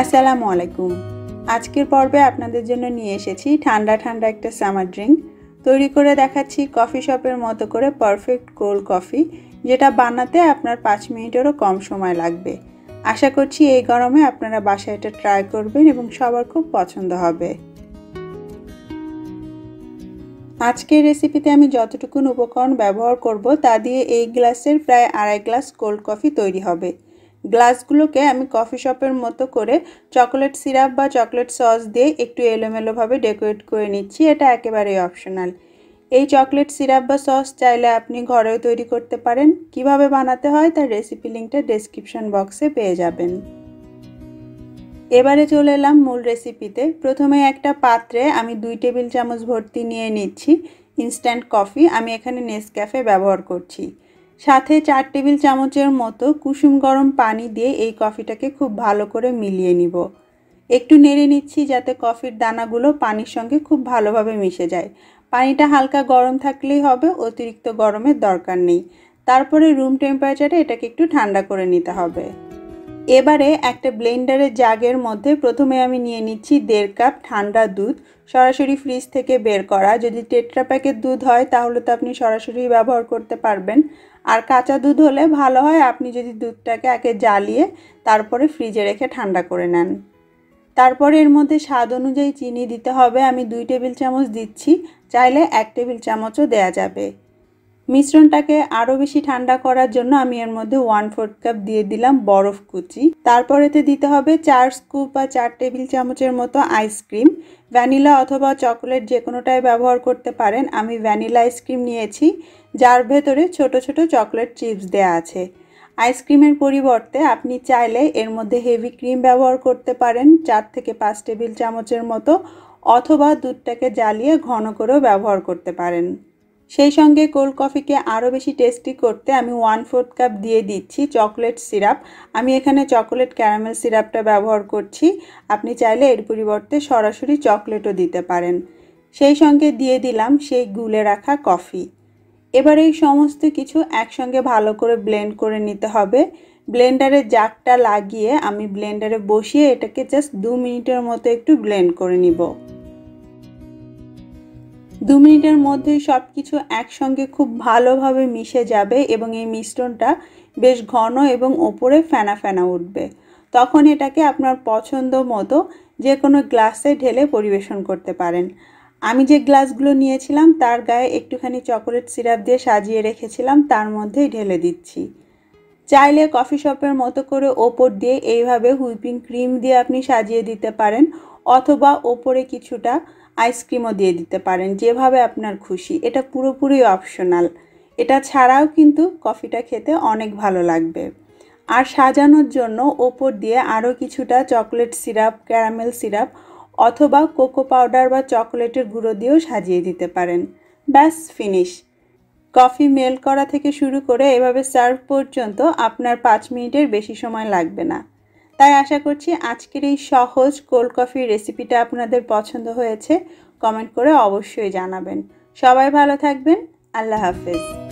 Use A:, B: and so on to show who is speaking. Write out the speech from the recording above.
A: আসসালামু আলাইকুম। আজকের পর্বে আপনাদের জন্য নিয়ে এসেছি ঠান্ডা ঠান্ডা একটা সামার ড্রিঙ্ক। তৈরি করে দেখাচ্ছি কফি শপের মতো করে পারফেক্ট কোল্ড কফি, যেটা বানাতে আপনার 5 মিনিটেরও কম সময় লাগবে। আশা করছি এই গরমে আপনারা বাসায় এটা ট্রাই করবেন এবং সবার খুব পছন্দ হবে। আজকের রেসিপিতে আমি যতটুকু উপকরণ ব্যবহার করব তা দিয়ে এই গ্লাসের প্রায় 2.5 গ্লাস কোল্ড কফি তৈরি হবে। গ্লাসগুলোকে আমি কফি শপের মতো করে চকোলেট সিরাপ বা চকোলেট সস দিয়ে একটু এলোমেলোভাবে ডেকোরেট করে নিচ্ছি। এটা একেবারেই অপশনাল। এই চকোলেট সিরাপ বা সস চাইলে আপনি ঘরেও তৈরি করতে পারেন। কিভাবে বানাতে হয় তার রেসিপি লিঙ্কটা ডেসক্রিপশন বক্সে পেয়ে যাবেন। এবারে চলে এলাম মূল রেসিপিতে। প্রথমে একটা পাত্রে আমি 2 টেবিল চামচ ভর্তি নিয়ে নিচ্ছি ইনস্ট্যান্ট কফি। আমি এখানে নেসক্যাফে ব্যবহার করছি। সাথে 4 টেবিল চামচের মতো কুসুম গরম পানি দিয়ে এই কফিটাকে খুব ভালো করে মিলিয়ে নিব। একটু নেড়ে নিচ্ছি যাতে কফির দানাগুলো পানির সঙ্গে খুব ভালোভাবে মিশে যায়। পানিটা হালকা গরম থাকলেই হবে, অতিরিক্ত গরমের দরকার নেই। তারপরে রুম টেম্পারেচারে এটাকে একটু ঠান্ডা করে নিতে হবে। এবারে একটা ব্লেন্ডারের জাগের মধ্যে প্রথমে আমি নিয়ে নিচ্ছি 1.5 কাপ ঠান্ডা দুধ, সরাসরি ফ্রিজ থেকে বের করা। যদি টেট্রা প্যাকের দুধ হয় তাহলে তো আপনি সরাসরি ব্যবহার করতে পারবেন, আর কাঁচা দুধ হলে ভালো হয় আপনি যদি দুধটাকে আগে জ্বালিয়ে তারপরে ফ্রিজে রেখে ঠান্ডা করে নেন। তারপরে এর মধ্যে স্বাদ অনুযায়ী চিনি দিতে হবে। আমি 2 টেবিল চামচ দিচ্ছি, চাইলে 1 টেবিল চামচও দেয়া যাবে। মিশ্রণটাকে আরও বেশি ঠান্ডা করার জন্য আমি এর মধ্যে 1/4 কাপ দিয়ে দিলাম বরফ কুচি। তারপর এতে দিতে হবে 4 স্কুপ বা 4 টেবিল চামচের মতো আইসক্রিম। ভ্যানিলা অথবা চকোলেট যে কোনোটাই ব্যবহার করতে পারেন। আমি ভ্যানিলা আইসক্রিম নিয়েছি, যার ভেতরে ছোট ছোট চকলেট চিপস দেয়া আছে। আইসক্রিমের পরিবর্তে আপনি চাইলে এর মধ্যে হেভি ক্রিম ব্যবহার করতে পারেন 4 থেকে 5 টেবিল চামচের মতো, অথবা দুধটাকে জ্বালিয়ে ঘন করেও ব্যবহার করতে পারেন। সেই সঙ্গে কোল্ড কফিকে আরও বেশি টেস্টি করতে আমি 1/4 কাপ দিয়ে দিচ্ছি চকলেট সিরাপ। আমি এখানে চকোলেট ক্যারামেল সিরাপটা ব্যবহার করছি। আপনি চাইলে এর পরিবর্তে সরাসরি চকলেটও দিতে পারেন। সেই সঙ্গে দিয়ে দিলাম সেই গুলে রাখা কফি। এবার এই সমস্ত কিছু একসঙ্গে ভালো করে ব্লেন্ড করে নিতে হবে। ব্লেন্ডারের জাগটা লাগিয়ে আমি ব্লেন্ডারে বসিয়ে এটাকে জাস্ট 2 মিনিটের মতো একটু ব্লেন্ড করে নিব। 2 মিনিটের মধ্যেই সব কিছু একসঙ্গে খুব ভালোভাবে মিশে যাবে এবং এই মিশ্রণটা বেশ ঘন এবং ওপরে ফেনা ফেনা উঠবে। তখন এটাকে আপনার পছন্দ মতো যে কোনো গ্লাসে ঢেলে পরিবেশন করতে পারেন। আমি যে গ্লাসগুলো নিয়েছিলাম তার গায়ে একটুখানি চকোলেট সিরাপ দিয়ে সাজিয়ে রেখেছিলাম, তার মধ্যেই ঢেলে দিচ্ছি। চাইলে কফি শপের মতো করে ওপর দিয়ে এইভাবে হুইপিং ক্রিম দিয়ে আপনি সাজিয়ে দিতে পারেন, অথবা ওপরে কিছুটা আইসক্রিমও দিয়ে দিতে পারেন, যেভাবে আপনার খুশি। এটা পুরোপুরি অপশনাল। এটা ছাড়াও কিন্তু কফিটা খেতে অনেক ভালো লাগবে। আর সাজানোর জন্য ওপর দিয়ে আরও কিছুটা চকলেট সিরাপ, ক্যারামেল সিরাপ অথবা কোকো পাউডার বা চকোলেটের গুঁড়ো দিয়েও সাজিয়ে দিতে পারেন। ব্যাস ফিনিশ। কফি মেল্ট করা থেকে শুরু করে এভাবে সার্ভ পর্যন্ত আপনার 5 মিনিটের বেশি সময় লাগবে না। তাই আশা করছি আজকের এই সহজ কোল্ড কফির রেসিপিটা আপনাদের পছন্দ হয়েছে। কমেন্ট করে অবশ্যই জানাবেন। সবাই ভালো থাকবেন। আল্লাহ হাফেজ।